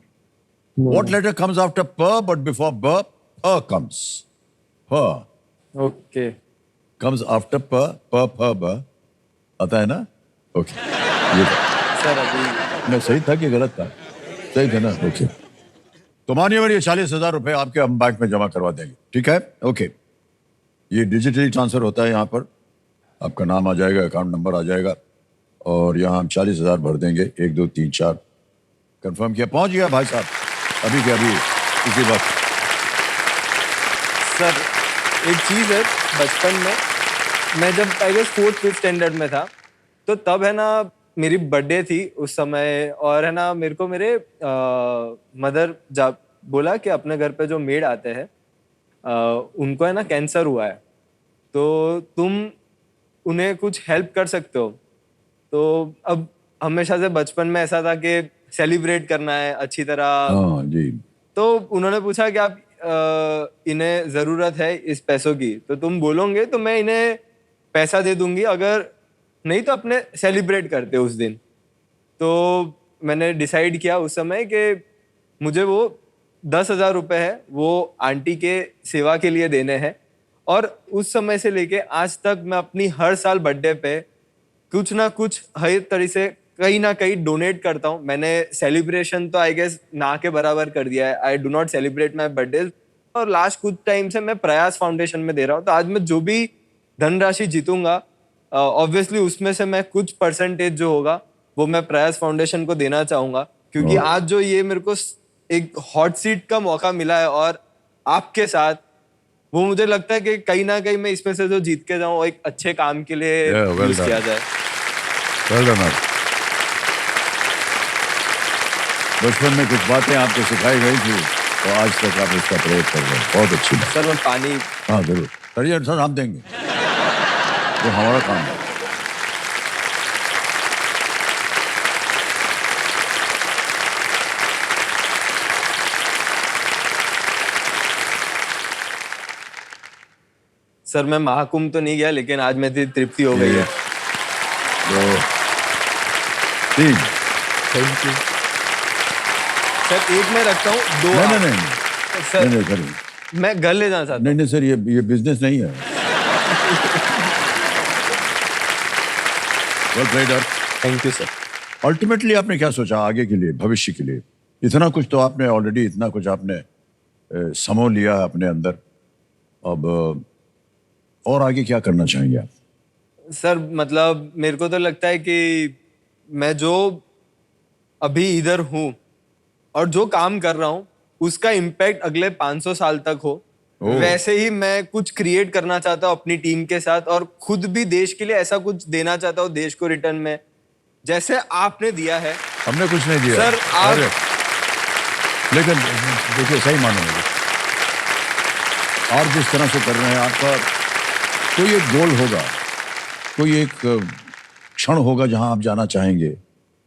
What letter comes after P but before B? P comes. P okay. comes after P. P, B. आता है ना? Okay. ये था. Sir अभी मैं सही था कि गलत था? सही था ना? ओके. तो मानिए ये 40,000 रुपए आपके हम बैंक में जमा करवा देंगे. ठीक है? ओके. ये डिजिटली ट्रांसफर होता है यहाँ पर. आपका नाम आ जाएगा, अकाउंट नंबर आ जाएगा और यहाँ हम 40,000 भर देंगे. 1, 2, 3, 4 कंफर्म किया. पहुंच गया भाई साहब अभी के अभी इसी वक्त. सर एक चीज है, बचपन में मैं जब I guess 4th 5th standard में था तो तब है ना मेरी बर्थडे थी उस समय. और है ना मेरे को मेरे मदर जा बोला कि अपने घर पे जो मेड आते हैं उनको है ना कैंसर हुआ है तो तुम उन्हें कुछ हेल्प कर सकते हो. तो अब हमेशा से बचपन में ऐसा था कि सेलिब्रेट करना है अच्छी तरह. हाँ जी. तो उन्होंने पूछा कि आप इन्हें जरूरत है इस पैसों की तो तुम बोलोगे तो मैं इन्हें पैसा दे दूंगी, अगर नहीं तो अपने सेलिब्रेट करते उस दिन. तो मैंने डिसाइड किया उस समय कि मुझे वो 10,000 रुपए है वो आंटी के सेवा के लिए देने हैं. और उस समय से लेके आज तक मैं अपनी हर साल बर्थडे पे कुछ ना कुछ हर तरीके से कहीं ना कहीं डोनेट करता हूँ. मैंने सेलिब्रेशन तो आई गेस ना के बराबर कर दिया है. I do not celebrate my birthday. और लास्ट कुछ टाइम से मैं प्रयास फाउंडेशन में दे रहा हूँ. तो आज मैं जो भी धनराशि जीतूंगा ऑब्वियसली उसमें से मैं कुछ परसेंटेज जो होगा वो मैं प्रयास फाउंडेशन को देना चाहूंगा. क्योंकि आज जो ये मेरे को एक हॉट सीट का मौका मिला है और आपके साथ वो मुझे लगता है कि कहीं ना कहीं मैं इसमें से जो जीत के जाऊं एक अच्छे काम के लिए well यूज done. किया जाए. Well done, आप. बचपन में कुछ बातें आपको सिखाई गई थी तो आज तक आप इसका प्रयोग कर रहे हैं. बहुत अच्छी बात. सर मैं पानी हाँ जरूर करिए सर, हम देंगे. वो हमारा काम है. सर मैं महाकुंभ तो नहीं गया लेकिन आज मेरी तृप्ति हो गई है. 2, 3. Thank you sir. एक मैं रखता हूँ, दो नहीं आप. नहीं नहीं सर नहीं सर मैं घर ले जाना चाहता नहीं नहीं सर ये बिजनेस नहीं है. Well played up. हूँ. Thank you sir. अल्टीमेटली आपने क्या सोचा आगे के लिए, भविष्य के लिए? इतना कुछ तो आपने ऑलरेडी इतना कुछ आपने समो लिया है अपने अंदर. अब और आगे क्या करना चाहेंगे आप? सर मतलब मेरे को तो लगता है कि मैं जो अभी इधर हूँ और जो काम कर रहा हूँ उसका इम्पैक्ट अगले 500 साल तक हो. वैसे ही मैं कुछ क्रिएट करना चाहता हूँ अपनी टीम के साथ और खुद भी देश के लिए ऐसा कुछ देना चाहता हूँ देश को रिटर्न में जैसे आपने दिया है. हमने कुछ नहीं दिया सर, आप- अरे, लेकिन देखिए सही मानो मुझे आप जिस तरह से कर रहे हैं आपका कोई एक गोल होगा, कोई एक क्षण होगा जहां आप जाना चाहेंगे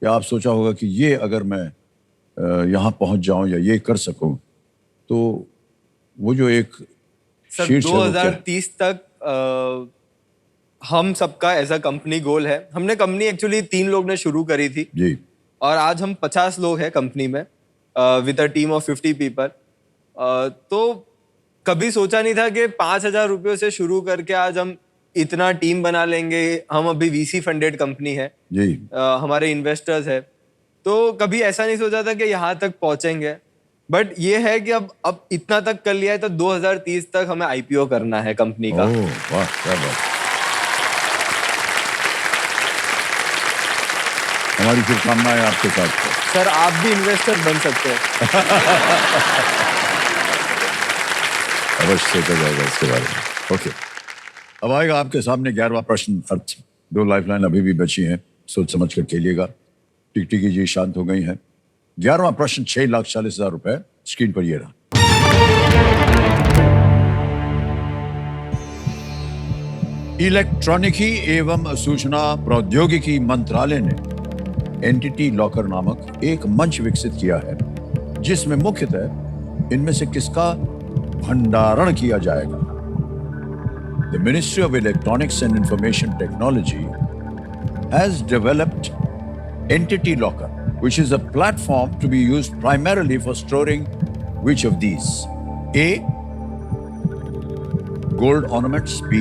या आप सोचा होगा कि ये अगर मैं यहाँ पहुंच जाऊं या ये कर सकूं तो वो जो एक सर शीर्ष है वो क्या है? 2030 तक हम सबका ऐसा कंपनी गोल है. हमने कंपनी एक्चुअली 3 लोग ने शुरू करी थी जी. और आज हम 50 लोग हैं कंपनी में with a team of 50 people. तो कभी सोचा नहीं था कि 5,000 रुपयों से शुरू करके आज हम इतना टीम बना लेंगे, हम अभी वीसी फंडेड कंपनी है, जी हमारे इन्वेस्टर्स है, तो कभी ऐसा नहीं सोचा था कि यहाँ तक पहुंचेंगे, बट ये है कि अब इतना तक कर लिया है तो 2030 तक हमें आईपीओ करना है कंपनी का। ओह वाह क्या बात। हमारी शुभकामनाएं आपके साथ। सर आप भी इन्वेस्टर बन सकते हैं। अवश्य सोचा जाएगा इसके बारे में। ओके, अब आएगा आपके सामने 11वां प्रश्न अर्थ। 2 लाइफलाइन अभी भी बची हैं, सोच समझ कर खेलिएगा। टिकटिकी जी शांत हो गई हैं। 11वां प्रश्न 6,40,000 रुपए स्क्रीन पर ये रहा। इलेक्ट्रॉनिकी एवं सूचना प्रौद्योगिकी मंत्रालय ने एंटिटी लॉकर नामक एक मंच विकसित किया है जिसमें मुख्यतः इनमें से किसका भंडारण किया जाएगा। The ministry of electronics and information technology has developed entity locker which is a platform to be used primarily for storing which of these? A. Gold ornaments. B.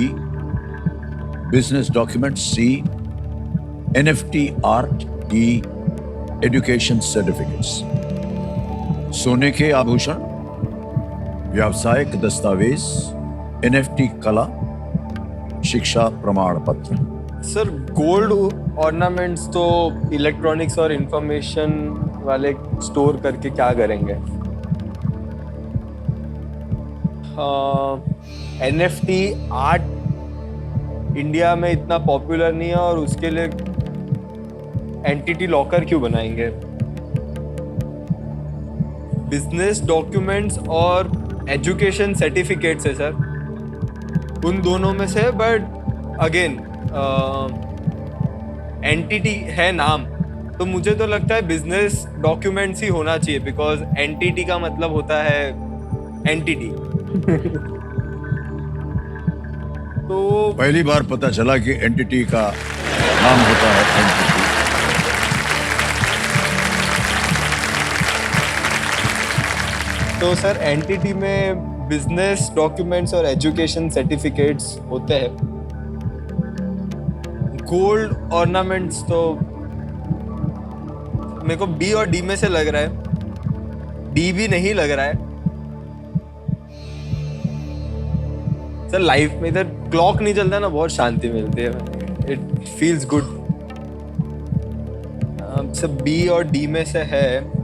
Business documents. C. NFT art. D. Education certificates. सोने के आभूषण, व्यावसायिक दस्तावेज, NFT कला, शिक्षा प्रमाण पत्र। Sir gold ornaments तो इलेक्ट्रॉनिक्स और इंफॉर्मेशन वाले स्टोर करके क्या करेंगे? NFT आर्ट इंडिया में इतना पॉपुलर नहीं है और उसके लिए एंटिटी लॉकर क्यों बनाएंगे? बिजनेस डॉक्यूमेंट्स और एजुकेशन सर्टिफिकेट्स है सर, उन दोनों में से, बट अगेन एंटिटी है नाम, तो मुझे तो लगता है बिजनेस डॉक्यूमेंट्स ही होना चाहिए, बिकॉज एंटिटी का मतलब होता है एंटिटी। तो पहली बार पता चला कि एंटिटी का नाम होता है एंटिटी। तो सर एंटिटी में बिजनेस डॉक्यूमेंट्स और एजुकेशन सर्टिफिकेट्स होते हैं। गोल्ड ऑर्नामेंट्स तो मेरे को बी और डी में से लग रहा है, डी भी नहीं लग रहा है सर। लाइफ में इधर क्लॉक नहीं चलता ना, बहुत शांति मिलती है, इट फील्स गुड। सब बी और डी में से है।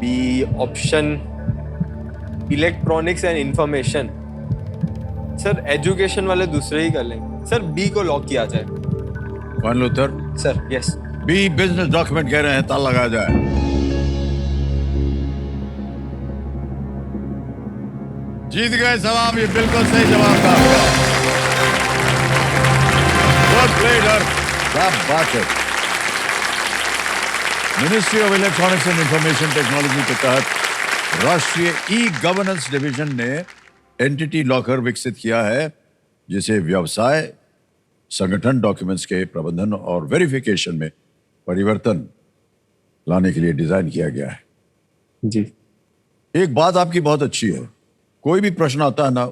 B option electronics and information. Sir education वाले दूसरे ही कर लेंगे सर, बी को लॉक किया जाए। फाइनल उत्तर sir yes. B business document कह रहे हैं, ताला लगाया जाए। जीत गए सलाम, ये बिल्कुल सही जवाब था आपका। Well played, Harsh. क्या बात है। Ministry of electronics and information technology के तहत राष्ट्रीय ई गवर्नेंस डिवीजन ने एंटिटी लॉकर विकसित किया है, जिसे व्यवसाय संगठन डॉक्यूमेंट्स के प्रबंधन और वेरिफिकेशन में परिवर्तन लाने के लिए डिजाइन किया गया है। जी। एक बात आपकी बहुत अच्छी है, कोई भी प्रश्न आता है ना,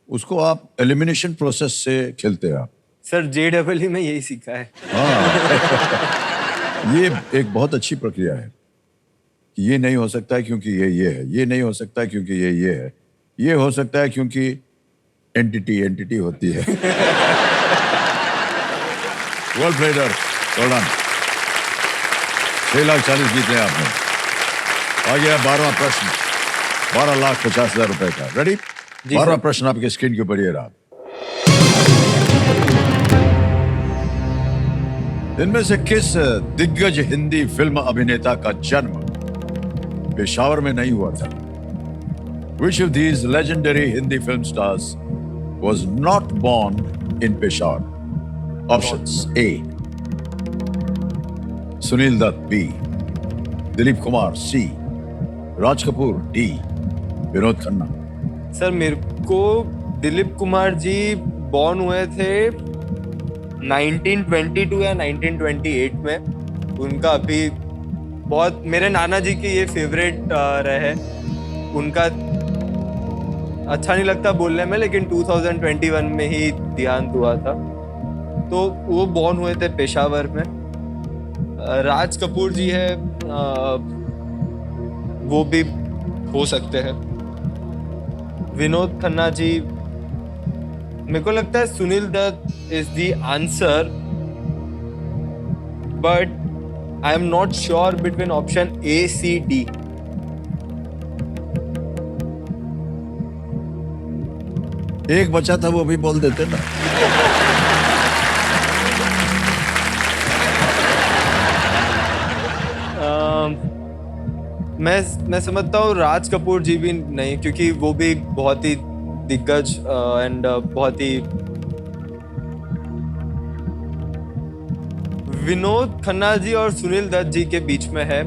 उसको आप एलिमिनेशन प्रोसेस से खेलते हैं आप। सर JEE में यही सीखा है। हाँ ये एक बहुत अच्छी प्रक्रिया है कि ये नहीं हो सकता है क्योंकि ये है, ये नहीं हो सकता है क्योंकि ये है, ये हो सकता है क्योंकि एंटिटी होती है। Well played, well done. 6,40,000 जीते आपने। आ गया 12वां प्रश्न, 12,50,000 रुपए का। रेडी? 12वां प्रश्न आपके स्क्रीन के ऊपर ये रहा। इनमें से किस दिग्गज हिंदी फिल्म अभिनेता का जन्म पेशावर में नहीं हुआ था? Which of these legendary Hindi film stars was not born in Peshawar? Options: A. Sunil Dutt. B. Dilip Kumar. C. Raj Kapoor. D. Vinod Khanna. Sir मेरे को दिलीप कुमार जी बॉर्न हुए थे 1922 या 1928 में। उनका अभी बहुत मेरे नाना जी के ये फेवरेट रहे। उनका अच्छा नहीं लगता बोलने में, लेकिन 2021 में ही देहांत हुआ था। तो वो बॉर्न हुए थे पेशावर में। राज कपूर जी है, वो भी हो सकते हैं। विनोद खन्ना जी, मेरे को लगता है Sunil Dutt is the answer, but I am not sure between option A, C, D. एक बचा था, वो भी बोल देते ना। मैं समझता हूँ राज कपूर जी भी नहीं, क्योंकि वो भी बहुत ही दिग्गज एंड बहुत ही। विनोद खन्ना जी और सुनील दत्त जी के बीच में है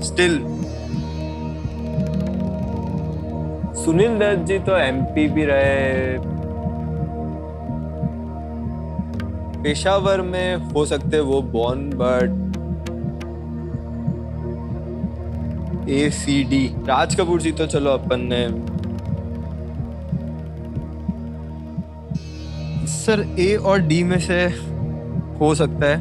स्टिल। सुनील दत्त जी तो MP भी रहे, पेशावर में हो सकते वो born, but A, C, D. राज कपूर जी तो चलो अपन ने। सर A और D में से हो सकता है।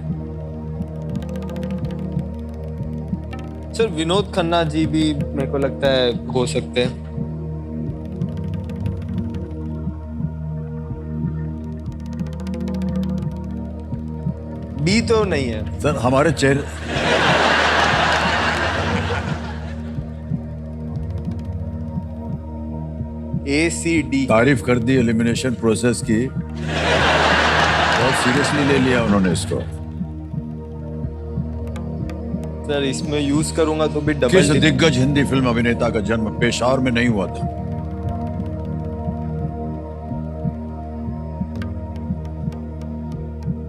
सर विनोद खन्ना जी भी मेरे को लगता है हो सकते हैं। B तो नहीं है सर हमारे चेहरे A, C, D. तारीफ कर दी एलिमिनेशन प्रोसेस की, बहुत सीरियसली ले लिया उन्होंने इसको। सर इसमें यूज करूंगा तो भी किस डबल। दिग्गज हिंदी फिल्म अभिनेता का जन्म पेशावर में नहीं हुआ था?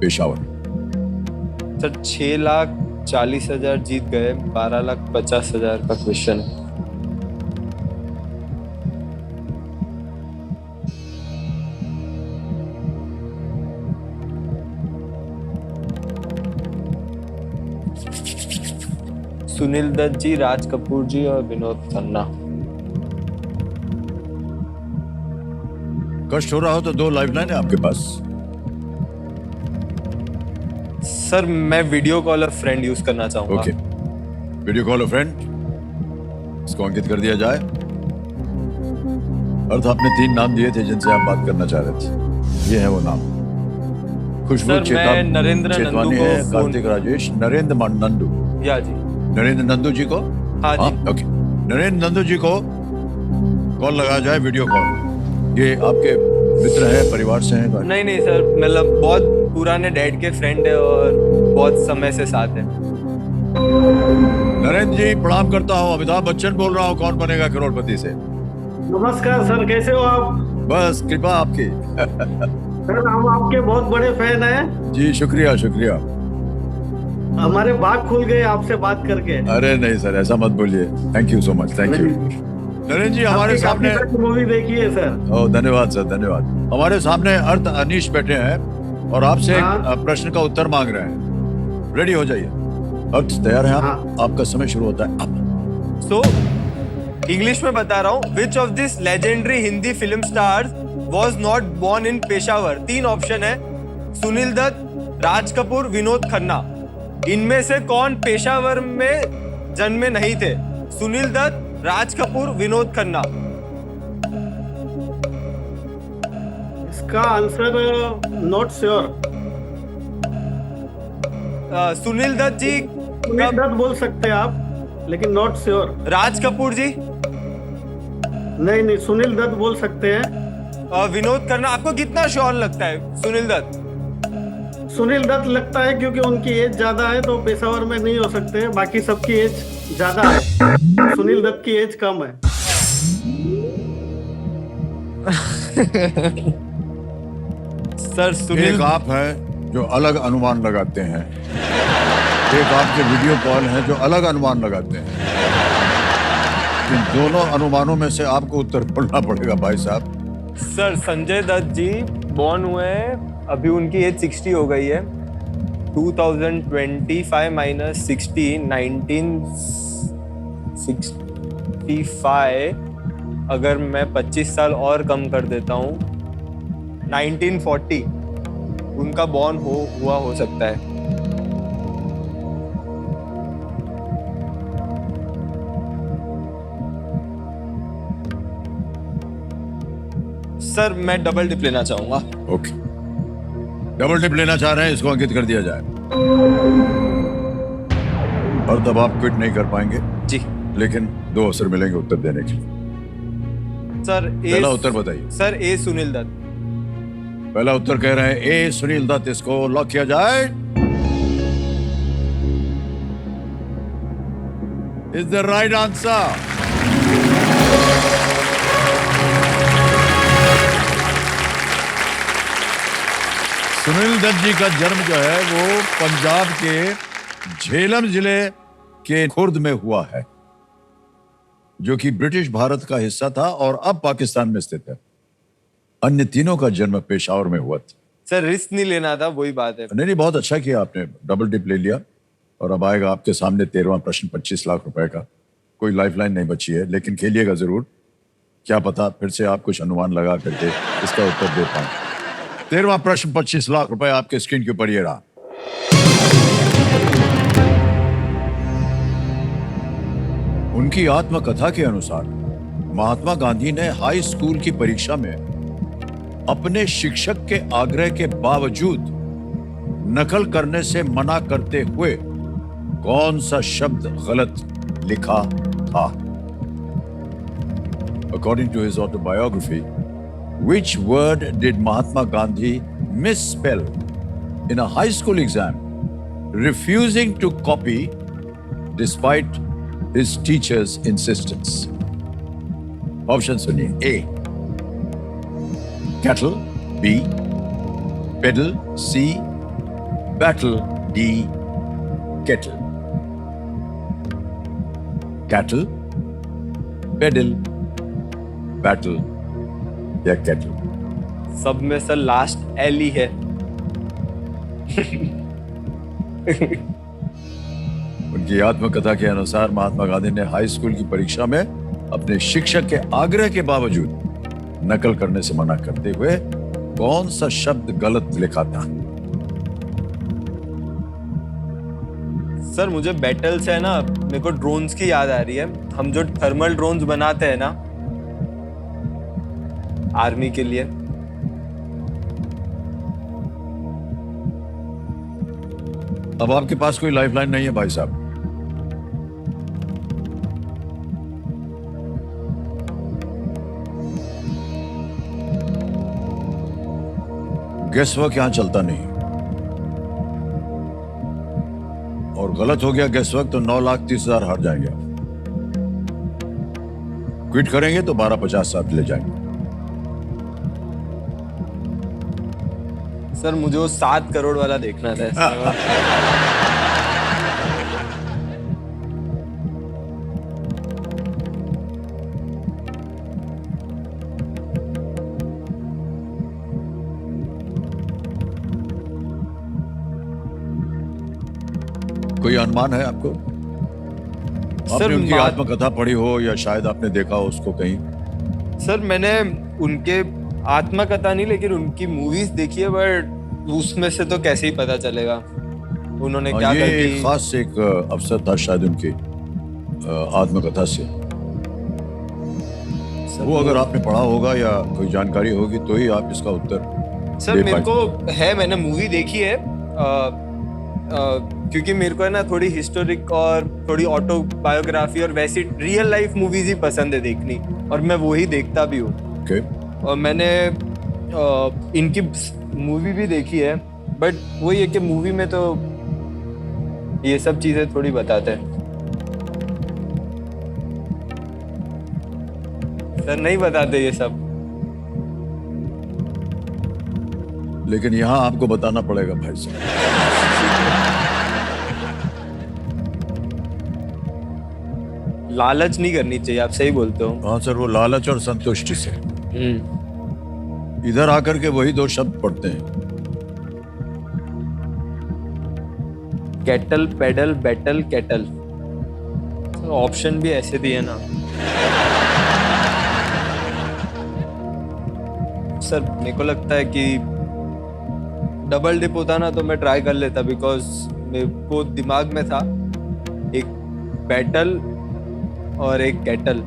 पेशावर। सर 6,40,000 जीत गए, 12,50,000 का क्वेश्चन है। सुनील दत्त जी, राज कपूर जी और विनोद खन्ना। कष्ट हो रहा हो तो 2 लाइफलाइन है आपके पास। सर मैं वीडियो कॉल अ फ्रेंड यूज करना चाहूंगा। ओके, वीडियो कॉल अ फ्रेंड, इसको अंकित कर दिया जाए। अर्थ आपने 3 नाम दिए थे जिनसे आप बात करना चाह रहे थे, ये है वो नाम। खुशबू सर मैं नरेंद्र नंदू चेतवानी को है, फोन। कार्तिक राजेश, नरेंद्र नंदू। या जी, नरेंद्र नंदू जी को, हाँ जी। ओके, नरेंद्र नंदू जी को कॉल लगाया जाए, वीडियो कॉल। ये आपके मित्र हैं, परिवार से हैं? नहीं नहीं सर, मतलब बहुत पुराने डैड के फ्रेंड है और बहुत समय से साथ है। नरेंद्र जी प्रणाम करता हूँ, अमिताभ बच्चन बोल रहा हूँ, कौन बनेगा करोड़पति से। नमस्कार सर, कैसे हो आप? बस कृपा आपकी। सर हम आपके बहुत बड़े फैन हैं। जी शुक्रिया शुक्रिया। हमारे बाग खुल गए आपसे बात करके। अरे नहीं सर, ऐसा मत बोलिए, thank you so much, thank you. Narendra ji हमारे सामने, मूवी देखी है सर। ओह धन्यवाद सर, धन्यवाद। हमारे सामने अर्थ अनीश बैठे हैं और आपसे एक प्रश्न का उत्तर मांग रहे हैं। रेडी हो जाइए, अर्थ तैयार है आप? आपका समय शुरू होता है अब। सो इंग्लिश में बता रहा हूँ, which of this legendary Hindi film stars was not born in Peshawar? 3 option है, सुनील दत्त, राज कपूर, विनोद खन्ना। इनमें से कौन पेशावर में जन्मे नहीं थे? सुनील दत्त, राज कपूर, विनोद खन्ना। इसका answer not sure. Sunil Dutt ji, Sunil Dutt बोल सकते हैं आप, लेकिन नॉट श्योर। राज कपूर जी, नहीं नहीं, सुनील दत्त बोल सकते हैं। विनोद खन्ना। आपको कितना श्योर लगता है सुनील दत्त? सुनील दत्त लगता है क्योंकि उनकी एज ज्यादा है, तो पेशावर में नहीं हो सकते। बाकी सबकी एज ज्यादा है, सुनील दत्त की एज कम है। सर सुनील, एक आप हैं जो अलग अनुमान लगाते हैं, एक आपके वीडियो कॉल हैं जो अलग अनुमान लगाते हैं। इन दोनों अनुमानों में से आपको उत्तर ढूंढना पड़ेगा भाई साहब। सर संजय दत्त जी बॉर्न हुए हैं, अभी उनकी एज 60 हो गई है। 2025 minus 60, 1965. अगर मैं 25 साल और कम कर देता हूँ, 1940 उनका बॉर्न हुआ हो सकता है। सर मैं डबल डिप लेना चाहूंगा। ओके, डबल टिप लेना चाह रहे हैं, इसको अंकित कर दिया जाए। और तब आप क्विट नहीं कर पाएंगे जी, लेकिन 2 अवसर मिलेंगे उत्तर देने के लिए। सर पहला उत्तर बताइए। सर ए सुनील दत्त। पहला उत्तर कह रहे हैं ए सुनील दत्त, इसको लॉक किया जाए। Is the right answer. Sunil Dutt ji का जन्म जो है वो पंजाब के झेलम जिले के खुर्द में हुआ है, जो कि ब्रिटिश भारत का हिस्सा था और अब पाकिस्तान में स्थित है। अन्य तीनों का जन्म पेशावर में हुआ था। सर रिस्क नहीं लेना था, वही बात है। नहीं, बहुत अच्छा किया आपने, डबल टिप ले लिया। और अब आएगा आपके सामने 13वां प्रश्न, 25 लाख रुपए का। कोई लाइफलाइन नहीं बची है, लेकिन खेलिएगा जरूर। क्या पता फिर से आप कुछ अनुमान लगा करके इसका उत्तर दे पाए। 13वां प्रश्न, 25 लाख रुपए आपके स्क्रीन के ऊपर ये रहा। उनकी आत्मकथा के अनुसार महात्मा गांधी ने हाई स्कूल की परीक्षा में अपने शिक्षक के आग्रह के बावजूद नकल करने से मना करते हुए कौन सा शब्द गलत लिखा था? According to his autobiography, which word did Mahatma Gandhi misspell in a high school exam, refusing to copy despite his teacher's insistence? Options सुनिए। A, cattle. B, pedal. C, battle. D, kettle. Cattle, pedal, battle या kettle? सब में sir last L ही है। उनकी आत्मकथा के अनुसार महात्मा गांधी ने हाई स्कूल की परीक्षा में अपने शिक्षक के आग्रह के बावजूद नकल करने से मना करते हुए कौन सा शब्द गलत लिखा था? सर मुझे बैटल से है ना, मेरे को ड्रोन्स की याद आ रही है। हम जो थर्मल ड्रोन्स बनाते हैं ना आर्मी के लिए। अब आपके पास कोई लाइफलाइन नहीं है भाई साहब। गेस वर्क यहां चलता नहीं, और गलत हो गया गेस वर्क तो 9,30,000 हार जाएंगे आप। क्विट करेंगे तो 12,50 साथ ले जाएंगे। सर मुझे वो 7 करोड़ वाला देखना था। कोई अनुमान है आपको? आपने उनकी आत्मकथा पढ़ी हो या शायद आपने देखा हो उसको कहीं? सर मैंने उनके आत्मकथा नहीं, लेकिन उनकी मूवीज देखी है, बट उसमें से तो कैसे ही पता चलेगा उन्होंने क्या ये गलती। एक खास एक अवसर था शायद उनकी आत्मकथा से। वो अगर आपने पढ़ा होगा या कोई जानकारी होगी तो ही आप इसका उत्तर सर दे मेरे पाएंगे। को है, मैंने मूवी देखी है। क्योंकि मेरे को है ना थोड़ी हिस्टोरिक और थोड़ी ऑटोबायोग्राफी और वैसी रियल लाइफ मूवीज ही पसंद है देखनी, और मैं वो ही देखता भी हूँ। Okay. और मैंने इनकी मूवी भी देखी है, बट वही है कि मूवी में तो ये सब चीजें थोड़ी बताते हैं। सर नहीं बताते ये सब। लेकिन यहाँ आपको बताना पड़ेगा भाई साहब। लालच नहीं करनी चाहिए, आप सही बोलते हो। हाँ सर, वो लालच और संतुष्टि से इधर आकर के वही 2 शब्द पढ़ते हैं। Cattle pedal battle cattle. Option भी ऐसे दिए ना सर। मेरे को लगता है कि डबल डिप होता ना तो मैं ट्राई कर लेता, बिकॉज मेरे को दिमाग में था एक बैटल और एक कैटल,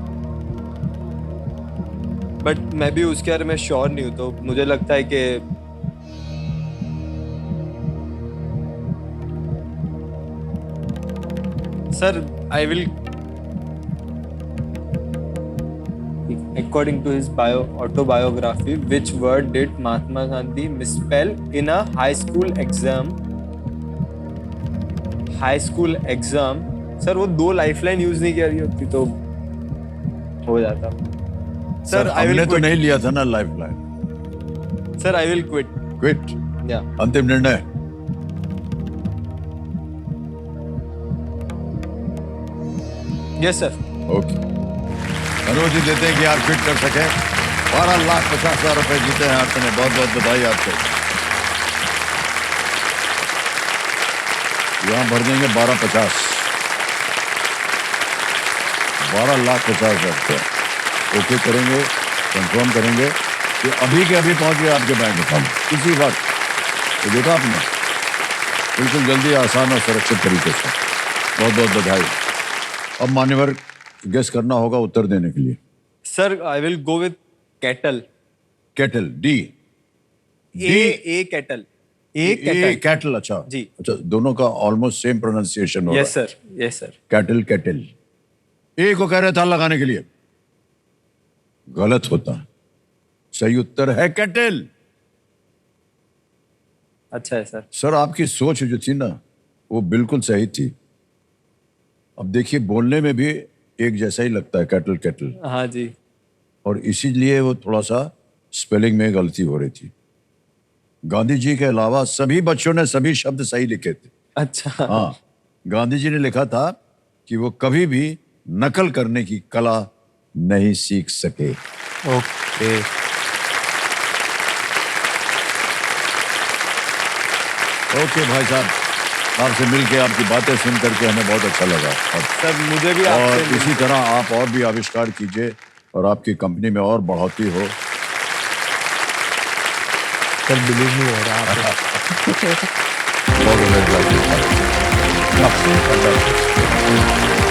बट मैं भी उसके बारे में श्योर नहीं हूँ, तो मुझे लगता है कि sir I will, according to his autobiography, which word did Mahatma Gandhi misspell in a high school exam? Sir वो 2 लाइफलाइन यूज नहीं कर रही होती तो हो जाता। सर I will हमने तो quit. नहीं लिया था ना lifeline. Sir I will quit. Quit, या अंतिम निर्णय। Yes sir. ओके, अनुमति देते हैं कि आप क्विट कर सके। 12,50,000 रुपए जीते हैं आपने, बहुत बहुत बधाई आपको। यहाँ भर देंगे 12,50,000, 12,50,000 रुपये। ओके करेंगे, कंफर्म करेंगे कि अभी के अभी पहुंच गए आपके बैंक अकाउंट इसी वक्त। तो देखा आपने, बिल्कुल जल्दी, आसान और सुरक्षित तरीके से। बहुत बहुत बधाई। अब मान्यवर गेस करना होगा उत्तर देने के लिए। Sir I will go with cattle. Cattle, D. A cattle. A cattle. Cattle, अच्छा जी। अच्छा, दोनों का ऑलमोस्ट सेम प्रोनाउंसिएशन हो रहा है। Yes sir, yes sir. Cattle cattle. A को कह रहे ताल लगाने के लिए, गलत होता है। सही उत्तर है कैटल। अच्छा है सर। सर आपकी सोच जो थी ना वो बिल्कुल सही थी। अब देखिए बोलने में भी एक जैसा ही लगता है, कैटल कैटल, हाँ जी। और इसीलिए वो थोड़ा सा स्पेलिंग में गलती हो रही थी। गांधी जी के अलावा सभी बच्चों ने सभी शब्द सही लिखे थे। अच्छा। हाँ, गांधी जी ने लिखा था कि वो कभी भी नकल करने की कला नहीं सीख सके। ओके। ओके भाई साहब, आपसे मिलके, आपकी बातें सुन करके हमें बहुत अच्छा लगा। सर मुझे भी और आपसे इसी तरह आप और भी आविष्कार कीजिए और आपकी कंपनी में और बढ़ोतरी हो। सर बिलीव नहीं हो रहा बहुत